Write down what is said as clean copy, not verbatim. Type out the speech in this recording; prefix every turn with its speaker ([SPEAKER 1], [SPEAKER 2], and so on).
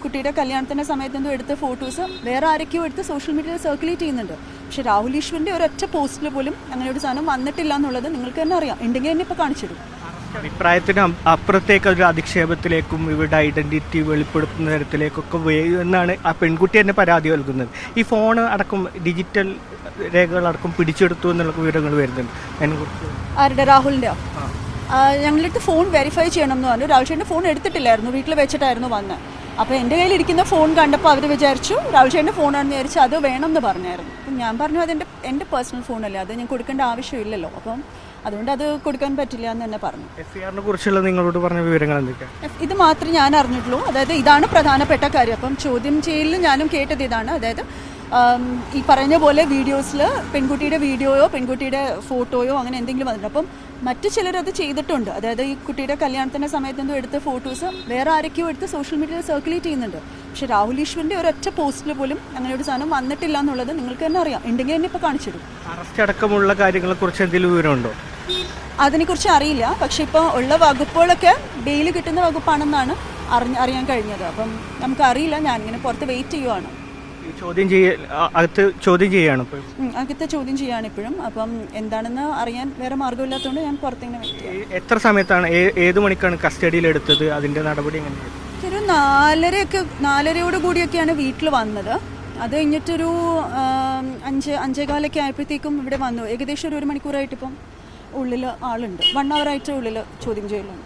[SPEAKER 1] കുട്ടിയുടെ കല്യാണത്തിൻ്റെ സമയത്തെന്തോ എടുത്ത ഫോട്ടോസ് വേറെ ആരൊക്കെയോ എടുത്ത് സോഷ്യൽ മീഡിയയിൽ സർക്കുലേറ്റ് ചെയ്യുന്നുണ്ട്. പക്ഷേ രാഹുൽ ഈശ്വറിൻ്റെ ഒരൊറ്റ പോസ്റ്റിൽ പോലും അങ്ങനെ ഒരു സാധനം വന്നിട്ടില്ല എന്നുള്ളത് നിങ്ങൾക്ക് തന്നെ അറിയാം. ഉണ്ടെങ്കിൽ തന്നെ ഇപ്പോൾ കാണിച്ചിടും.
[SPEAKER 2] അഭിപ്രായത്തിന് അപ്പുറത്തേക്ക് ഒരു അധിക്ഷേപത്തിലേക്കും ഇവരുടെ ഐഡന്റിറ്റി വെളിപ്പെടുത്തുന്ന തരത്തിലേക്കൊക്കെ എന്നാണ് ആ പെൺകുട്ടി തന്നെ പരാതി നൽകുന്നത്. ഈ ഫോൺ അടക്കം ഡിജിറ്റൽ രേഖകളടക്കം പിടിച്ചെടുത്തു എന്നുള്ള വിവരങ്ങൾ വരുന്നുണ്ട്. അതിനെക്കുറിച്ച്
[SPEAKER 1] ആരുടെ? രാഹുലിൻ്റെയോ? ഞങ്ങളടുത്ത് ഫോൺ വെരിഫൈ ചെയ്യണം എന്ന് പറഞ്ഞു. രാഹുൽ ചേട്ടൻ്റെ ഫോൺ എടുത്തിട്ടില്ലായിരുന്നു, വീട്ടിൽ വെച്ചിട്ടായിരുന്നു വന്നത്. അപ്പോൾ എൻ്റെ കയ്യിലിരിക്കുന്ന ഫോൺ കണ്ടപ്പോൾ അവർ വിചാരിച്ചു രാഹുൽ ചേട്ടൻ്റെ ഫോണാണെന്ന് വിചാരിച്ചു അത് വേണമെന്ന് പറഞ്ഞായിരുന്നു. അപ്പം ഞാൻ പറഞ്ഞു എൻ്റെ പേഴ്സണൽ ഫോണല്ലേ, അത് ഞാൻ കൊടുക്കേണ്ട ആവശ്യമില്ലല്ലോ, അപ്പം അതുകൊണ്ട് അത് കൊടുക്കാൻ പറ്റില്ല എന്ന് തന്നെ പറഞ്ഞു.
[SPEAKER 2] FIR കുറിച്ചുള്ള നിങ്ങളോട് പറഞ്ഞ വിവരങ്ങൾ എന്തൊക്കെയാണ്?
[SPEAKER 1] ഇത് മാത്രമേ ഞാൻ അറിഞ്ഞിട്ടുള്ളൂ. അതായത് ഇതാണ് പ്രധാനപ്പെട്ട കാര്യം. അപ്പം ചോദ്യം ചെയ്യലിൽ ഞാനും കേട്ടത് ഇതാണ്. അതായത് ഈ പറഞ്ഞ പോലെ വീഡിയോസിൽ പെൺകുട്ടിയുടെ വീഡിയോയോ പെൺകുട്ടിയുടെ ഫോട്ടോയോ അങ്ങനെ എന്തെങ്കിലും വന്നിട്ടുണ്ട്. അപ്പം മറ്റു ചിലരത് ചെയ്തിട്ടുണ്ട്. അതായത് ഈ കുട്ടിയുടെ കല്യാണത്തിൻ്റെ സമയത്തെന്തോ എടുത്ത ഫോട്ടോസ് വേറെ ആരൊക്കെയോ എടുത്ത് സോഷ്യൽ മീഡിയയിൽ സർക്കുലേറ്റ് ചെയ്യുന്നുണ്ട്. പക്ഷേ രാഹുൽ ഈശ്വറിൻ്റെ ഒരൊറ്റ പോസ്റ്റിൽ പോലും അങ്ങനെ ഒരു സാധനം വന്നിട്ടില്ല എന്നുള്ളത് നിങ്ങൾക്ക് തന്നെ അറിയാം. ഉണ്ടെങ്കിൽ തന്നെ ഇപ്പോൾ കാണിച്ചിടും.
[SPEAKER 2] അറസ്റ്റ് അടക്കമുള്ള കാര്യങ്ങളെക്കുറിച്ച് എന്തെങ്കിലും വിവരമുണ്ടോ?
[SPEAKER 1] അതിനെക്കുറിച്ച് അറിയില്ല. പക്ഷേ ഇപ്പോൾ ഉള്ള വകുപ്പുകളൊക്കെ ബെയിൽ കിട്ടുന്ന വകുപ്പാണെന്നാണ് അറിയാൻ കഴിഞ്ഞത്. അപ്പം നമുക്കറിയില്ല. ഞാനിങ്ങനെ പുറത്ത് വെയിറ്റ് ചെയ്യുവാണ്.
[SPEAKER 2] അകത്ത് ചോദ്യം ചെയ്യാണ്
[SPEAKER 1] ഇപ്പോഴും. അപ്പം എന്താണെന്ന് അറിയാൻ വേറെ മാർഗ്ഗമില്ലാത്തതുകൊണ്ട് ഞാൻ പുറത്തിങ്ങനെ വെയിറ്റ് ചെയ്യാം.
[SPEAKER 2] എത്ര സമയത്താണ് ഏത് മണിക്കാണ് കസ്റ്റഡിയിൽ എടുത്തത്? അതിൻ്റെ നടപടി എങ്ങനെയാണ്?
[SPEAKER 1] ഒരു 4:30 കൂടിയൊക്കെയാണ് വീട്ടിൽ വന്നത്. അത് കഴിഞ്ഞിട്ടൊരു 5-5:15 ആയപ്പോഴത്തേക്കും ഇവിടെ വന്നു. ഏകദേശം ഒരു മണിക്കൂറായിട്ട് ഇപ്പം ഉള്ളിൽ ആളുണ്ട്. 1 hour ആയിട്ട് ഉള്ളിൽ ചോദ്യം ചെയ്യലുണ്ട്.